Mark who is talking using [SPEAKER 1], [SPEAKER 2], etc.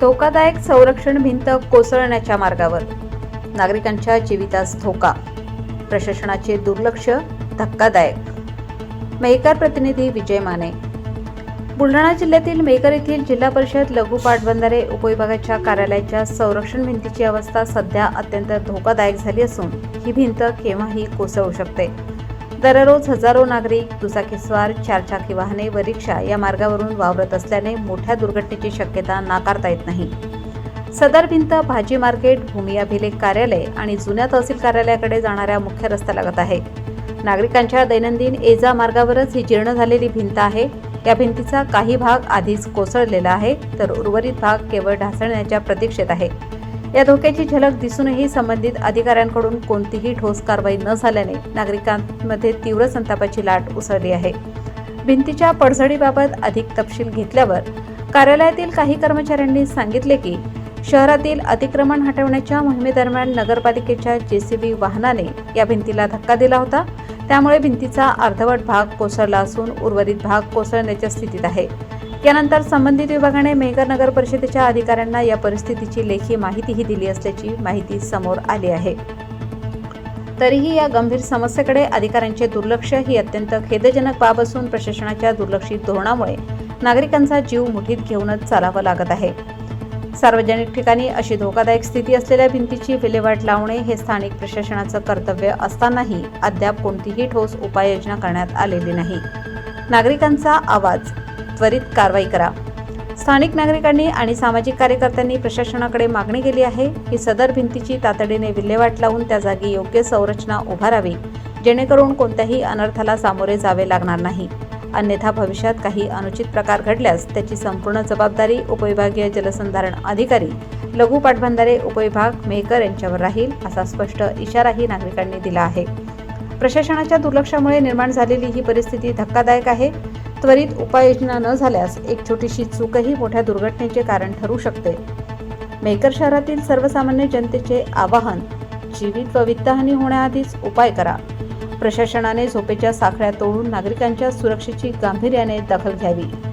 [SPEAKER 1] धोकादायक संरक्षण भिंत कोसळण्याच्या मार्गावर, नागरिकांच्या जीवितास धोका, प्रशासनाचे दुर्लक्ष धक्कादायक। मेहकर प्रतिनिधी विजय माने। बुलढाणा जिल्ह्यातील मेहकर येथील जिल्हा परिषद लघु पाटबंधारे उपविभागाच्या कार्यालयाच्या संरक्षण भिंतीची अवस्था सध्या अत्यंत धोकादायक झाली असून ही भिंत केव्हाही कोसळू शकते। दररोज हजारो नागरिक, दुचाकीस्वार, चारचाकी वाहने व रिक्षा या मार्गावरून वावरत असल्याने मोठ्या दुर्घटनेची शक्यता नाकारता येत नाही। सदर भिंत भाजी मार्केट, भूमी अभिलेख कार्यालय आणि जुन्या तहसील कार्यालयाकडे जाणाऱ्या मुख्य रस्त्यालगत आहे। नागरिकांच्या दैनंदिन ये-जा मार्गावरच ही जीर्ण झालेली भिंत आहे। या भिंतीचा काही भाग आधीच कोसळलेला आहे, तर उर्वरित भाग केवळ ढासळण्याच्या प्रतीक्षेत आहे। या धोक्याची झलक दिसूनही संबंधित अधिकाऱ्यांकडून कोणतीही ठोस कारवाई न झाल्याने नागरिकांमध्ये तीव्र संतापाची लाट उसळली आहे। भिंतीच्या पडझडीबाबत अधिक तपशील घेतल्यावर कार्यालयातील काही कर्मचाऱ्यांनी सांगितले की शहरातील अतिक्रमण हटवण्याच्या मोहिमेदरम्यान नगरपालिकेच्या JCB वाहनाने या भिंतीला धक्का दिला होता। त्यामुळे भिंतीचा अर्धवट भाग कोसळला असून उर्वरित भाग कोसळण्याच्या स्थितीत आहे। यानंतर संबंधित विभागाने मेहकर नगर परिषदेच्या अधिकाऱ्यांना या परिस्थितीची लेखी माहितीही दिली असल्याची माहिती समोर आली आहे। तरीही या गंभीर समस्येकडे अधिकाऱ्यांचे दुर्लक्ष ही अत्यंत खेदजनक बाब असून प्रशासनाच्या दुर्लक्षित धोरणामुळे नागरिकांचा जीव मुठीत घेऊनच चालावं लागत आहे। सार्वजनिक ठिकाणी अशी धोकादायक स्थिती असलेल्या भिंतीची विल्हेवाट लावणे हे स्थानिक प्रशासनाचं कर्तव्य असतानाही अद्याप कोणतीही ठोस उपाययोजना करण्यात आलेली नाही। नागरिकांचा आवाज, त्वरित कारवाई करा। स्थानिक नागरिकांनी आणि सामाजिक कार्यकर्त्यांनी प्रशासनाकडे मागणी केली आहे की सदर भिंतीची तातडीने विल्हेवाट लावून त्या जागी योग्य संरचना उभारावी, जेणेकरून कोणत्याही अनर्थाला सामोरे जावे लागणार नाही। अन्यथा भविष्यात काही अनुचित प्रकार घडल्यास त्याची संपूर्ण जबाबदारी उपविभागीय जलसंधारण अधिकारी, लघु पाटबंधारे उपविभाग मेहकर यांच्यावर राहील, असा स्पष्ट इशाराही नागरिकांनी दिला आहे। प्रशासनाच्या दुर्लक्षामुळे निर्माण झालेली ही परिस्थिती धक्कादायक आहे। त्वरित उपाययोजना न झाल्यास एक छोटीशी चूकही मोठ्या दुर्घटनेचे कारण ठरू शकते। मेहकर शहरातील सर्वसामान्य जनतेचे आवाहन, जीवित व वित्तहानी होण्याआधीच उपाय करा। प्रशासनाने झोपेच्या साखळ्या तोडून नागरिकांच्या सुरक्षेची गांभीर्याने दखल घ्यावी।